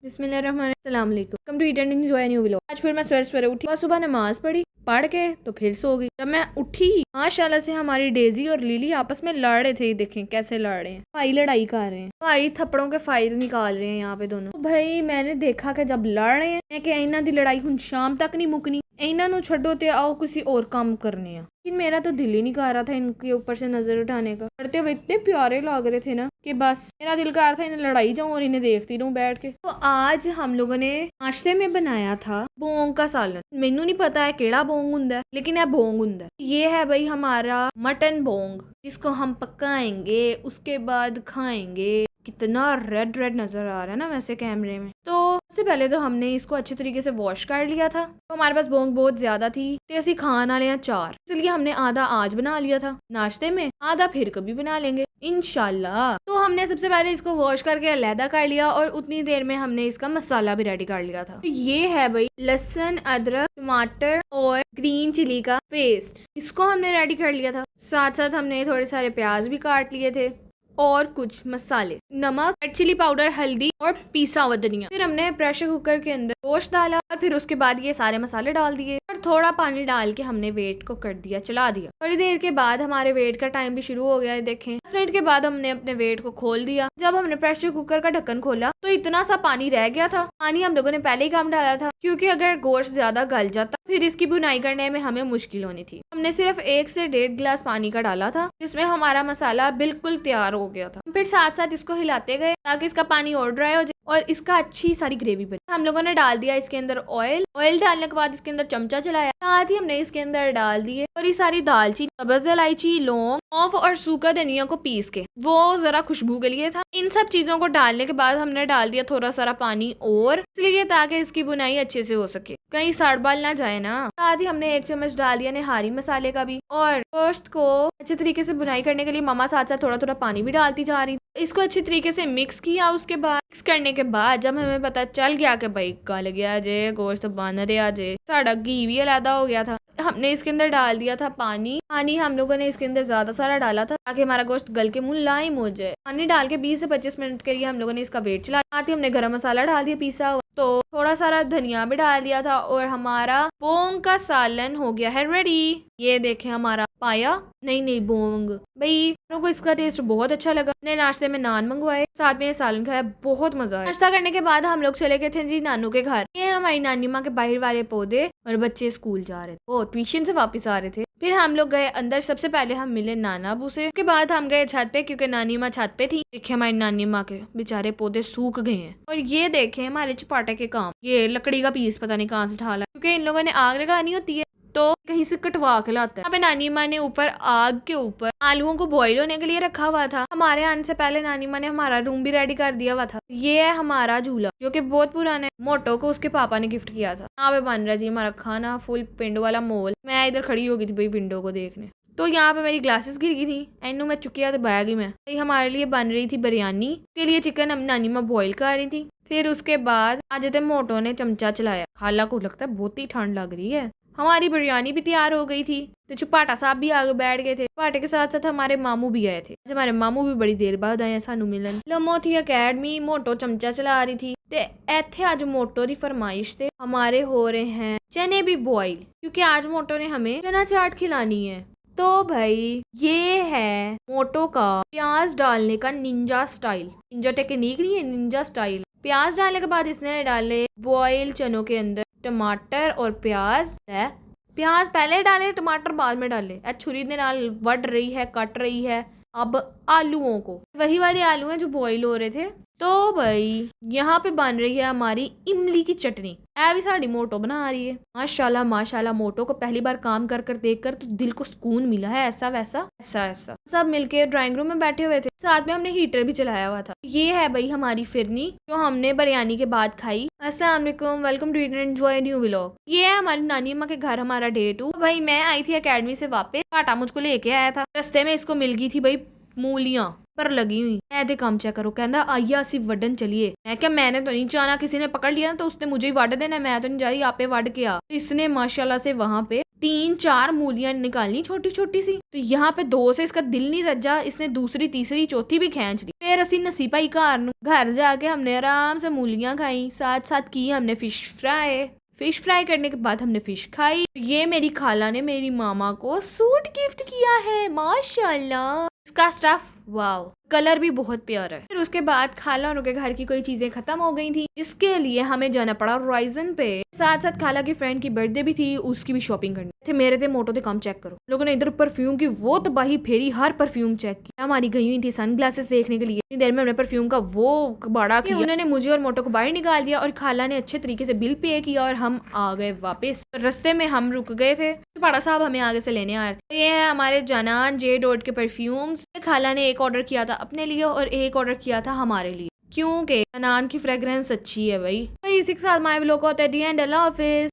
बिस्मिल्लाहिर्रहमानिर्रहीम। Come to eat and enjoy new vlog. आज फिर मैं सवेरे उठी और सुबह नमाज पढ़ी, पढ़ के तो फिर सो गई। जब मैं उठी माशाल्लाह से हमारी डेजी और लिली आपस में लड़ रहे थे। देखें कैसे लड़ रहे हैं, भाई लड़ाई कर रहे हैं, भाई थप्पड़ों के फायदे निकाल रहे हैं यहाँ पे दोनों। तो भाई मैंने देखा कि जब लड़ रहे हैं मैं कि इन्हां दी लड़ाई हुण शाम तक नहीं मुकनी, इन्हां नू छड्डो ते आओ किसी और काम करने आ। लेकिन मेरा तो दिल ही नहीं कर रहा था इनके ऊपर से नजर उठाने का। पढ़ते हुए इतने प्यारे लग रहे थे ना कि बस मेरा दिल कर रहा था इन्हें लड़ाई जाऊं और इन्हें देखती रहूं बैठ के। तो आज हम लोगों ने नाश्ते में बनाया था बोंग का सालन। मैनू नहीं पता है केड़ा बोंग हुंदा है, लेकिन यह बोंग हुंदा है। ये है भाई हमारा मटन बोंग, जिसको हम पकाएंगे उसके बाद खाएंगे। कितना रेड रेड नजर आ रहा है ना वैसे कैमरे में। तो सबसे पहले तो हमने इसको अच्छे तरीके से वॉश कर लिया था। तो हमारे पास बोंग बहुत ज्यादा थी तो असी खान वाले 4, इसलिए हमने आधा आज बना लिया था नाश्ते में, आधा फिर कभी बना लेंगे इंशाल्लाह। तो हमने सबसे पहले इसको वॉश करके अलहदा कर लिया और उतनी देर में हमने इसका मसाला भी रेडी कर लिया था। तो ये है भाई लहसुन, अदरक, टमाटर और ग्रीन चिली का पेस्ट, इसको हमने रेडी कर लिया था। साथ साथ हमने थोड़े सारे प्याज भी काट लिए थे और कुछ मसाले, नमक, रेड चिली पाउडर, हल्दी और पीसा हुआ धनिया। फिर हमने प्रेशर कुकर के अंदर गोश्त डाला और फिर उसके बाद ये सारे मसाले डाल दिए और थोड़ा पानी डाल के हमने वेट को कर दिया, चला दिया। थोड़ी देर के बाद हमारे वेट का टाइम भी शुरू हो गया है। देखें 10 मिनट के बाद हमने अपने वेट को खोल दिया। जब हमने प्रेशर कुकर का ढक्कन खोला तो इतना सा पानी रह गया था। पानी हम लोगों ने पहले ही कम डाला था क्योंकि अगर गोश्त ज्यादा गल जाता फिर इसकी बुनाई करने में हमें मुश्किल होनी थी। हमने सिर्फ 1 से 1.5 गिलास पानी का डाला था, जिसमें हमारा मसाला बिल्कुल तैयार हो गया था। फिर साथ साथ इसको हिलाते गए ताकि इसका पानी और ड्राई हो जाए और इसका अच्छी सारी ग्रेवी बनी। हम लोगों ने डाल दिया इसके अंदर ऑयल डालने के बाद इसके अंदर चमचा चलाया, साथ ही हमने इसके अंदर डाल दिए और ये सारी दालचीनी, सब्ज इलायची, लौंग, सौंफ और सूखा धनिया को पीस के, वो जरा खुशबू के लिए था। इन सब चीजों को डालने के बाद हमने डाल दिया थोड़ा सारा पानी और, इसलिए ताकि इसकी बुनाई अच्छे से हो सके, कहीं सड़ बल ना जाए ना। साथ ही हमने 1 चम्मच डाल दिया निहारी मसाले का भी। और गोश्त को अच्छे तरीके से बुनाई करने के लिए मम्मा साथ साथ थोड़ा थोड़ा पानी भी डालती जा रही। इसको अच्छी तरीके से मिक्स किया। उसके बाद मिक्स करने के बाद जब हमें पता चल गया कि भाई गल गया जे, गोश्त बन रहा जे, साड़ा घी भी अलहदा हो गया था, हमने इसके अंदर डाल दिया था पानी। पानी हम लोगों ने इसके अंदर ज्यादा सारा डाला था ताकि हमारा गोश्त गल के मुलायम हो जाए। पानी डाल के 20 से 25 मिनट के लिए हम लोगों ने इसका वेट चला। साथ ही हमने गरम मसाला डाल दिया पीसा हुआ, तो थोड़ा सारा धनिया भी डाल दिया था और हमारा बोंग का सालन हो गया है रेडी। ये देखें हमारा पाया नहीं बोंग। भाई को इसका टेस्ट बहुत अच्छा लगा। हमने नाश्ते में नान मंगवाए, साथ में सालन खाया, बहुत मजा आया। नाश्ता करने के बाद हम लोग चले गए थे जी नानू के घर। ये हमारी नानी माँ के बाहर वाले पौधे और बच्चे स्कूल जा रहे थे, वो ट्यूशन से वापस आ रहे थे। फिर हम लोग गए अंदर। सबसे पहले हम मिले नाना अबू से, उसके बाद हम गए छत पे क्योंकि नानी माँ छत पे थी। देखे हमारी नानी माँ के बेचारे पौधे सूख गए हैं। और ये देखे हमारे चपाटे के काम, ये लकड़ी का पीस पता नहीं कहाँ से ढाला, क्योंकि इन लोगों ने आग लगानी होती है तो कहीं से कटवा के लाता है। यहाँ पे नानी माँ ने ऊपर आग के ऊपर आलूओं को बॉईल होने के लिए रखा हुआ था। हमारे आने से पहले नानी माँ ने हमारा रूम भी रेडी कर दिया हुआ था। ये है हमारा झूला जो कि बहुत पुराना है, मोटो को उसके पापा ने गिफ्ट किया था। यहाँ पे बन रहा जी हमारा खाना, फुल पिंड वाला मॉल। मैं इधर खड़ी हो गई थी भाई विंडो को देखने, तो यहाँ पे मेरी ग्लासेस गिर गई थी, एनू मैं चुकिया तो बैग ही में। हमारे लिए बन रही थी बिरयानी, के लिए चिकन नानी माँ बॉईल कर रही थी। फिर उसके बाद आज मोटो ने चमचा चलाया। खाला को लगता है बहुत ही ठंड लग रही है। हमारी बिरयानी भी तैयार हो गई थी तो चुपाटा साहब भी आगे बैठ गए थे। चुपाटे के साथ साथ हमारे मामू भी आए थे। हमारे मामू भी बड़ी देर बाद आए सानू मिलन। लमो थी अकेडमी, मोटो चमचा चला रही थी ते इत्थे आज मोटो दी फरमाइश ते हमारे हो रहे हैं चने भी बॉईल, क्योंकि आज मोटो ने हमें चना चाट खिलानी है। तो भाई ये है मोटो का प्याज डालने का निंजा स्टाइल। निंजा टेक्निक नहीं है, निंजा स्टाइल। प्याज डालने के बाद इसने डाले बॉईल चनों के अंदर टमाटर और प्याज है। प्याज पहले डाले, टमाटर बाद में डाले। छुरी ने नाल वड रही है, कट रही है अब आलूओं को, वही वाले आलू हैं जो बॉईल हो रहे थे। तो भाई यहाँ पे बन रही है हमारी इमली की चटनी। ऐ भी साड़ी मोटो बना रही है। माशाल्लाह माशाल्लाह, मोटो को पहली बार काम कर कर देख कर तो दिल को सुकून मिला है। ऐसा वैसा ऐसा ऐसा सब मिलके ड्राइंग रूम में बैठे हुए थे, साथ में हमने हीटर भी चलाया हुआ था। ये है भाई हमारी फिरनी जो हमने बिरयानी के बाद खाई। अस्सलाम वालेकुम, welcome to eat and enjoy new vlog. ये है हमारी नानी अम्मा के घर हमारा डे 2। भाई मैं आई थी अकेडमी से वापस, पाटा मुझको लेके आया था। रास्ते में इसको मिल गई थी भाई मूलियां पर लगी हुई। ऐसे काम चेक करो, कहना आइया असी वडन चलिए। मैं क्या मैंने तो नहीं जाना, किसी ने पकड़ लिया तो उसने मुझे ही वड देना, मैं तो नहीं जा रही, आप पे वड के आ। इसने माशाल्लाह से वहां पे 3-4 मूलियां निकालनी छोटी छोटी सी। तो यहाँ पे 2 से इसका दिल नहीं रजा, इसने दूसरी तीसरी चौथी भी खींच ली। फिर असी नसीबाई घर जाके हमने आराम से मूलियां खाई, साथ साथ की हमने फिश फ्राई करने के बाद हमने फिश खाई। ये मेरी खाला ने मेरी मामा को सूट गिफ्ट किया है, माशाल्लाह। इसका स्टफ वाओ, कलर भी बहुत प्यारा है। फिर उसके बाद खाला और उनके घर की कोई चीजें खत्म हो गई थी, जिसके लिए हमें जाना पड़ा राइजन पे। साथ साथ खाला की फ्रेंड की बर्थडे भी थी, उसकी भी शॉपिंग करनी थे। मेरे थे मोटो थे, काम चेक करो। लोगों ने इधर परफ्यूम की वो तबाही फेरी, हर परफ्यूम चेक किया। हमारी गई हुई थी सन ग्लासेस देखने के लिए, इतनी देर में हमने परफ्यूम का वो बड़ा किया। उन्होंने मुझे और मोटो को बाहर निकाल दिया और खाला ने अच्छे तरीके से बिल पे किया और हम आ गए वापस। रास्ते में हम रुक गए थे, पाड़ा साहब हमें आगे से लेने आ रहे थे। तो ये है हमारे जनान जे डॉट के परफ्यूम्स। खाला ने एक ऑर्डर किया था अपने लिए और एक ऑर्डर किया था हमारे लिए, क्योंकि जनान की फ्रेग्रेंस अच्छी है भाई। तो इसी के साथ माय व्लॉग होता है दी एंड। अल्लाह हाफिज।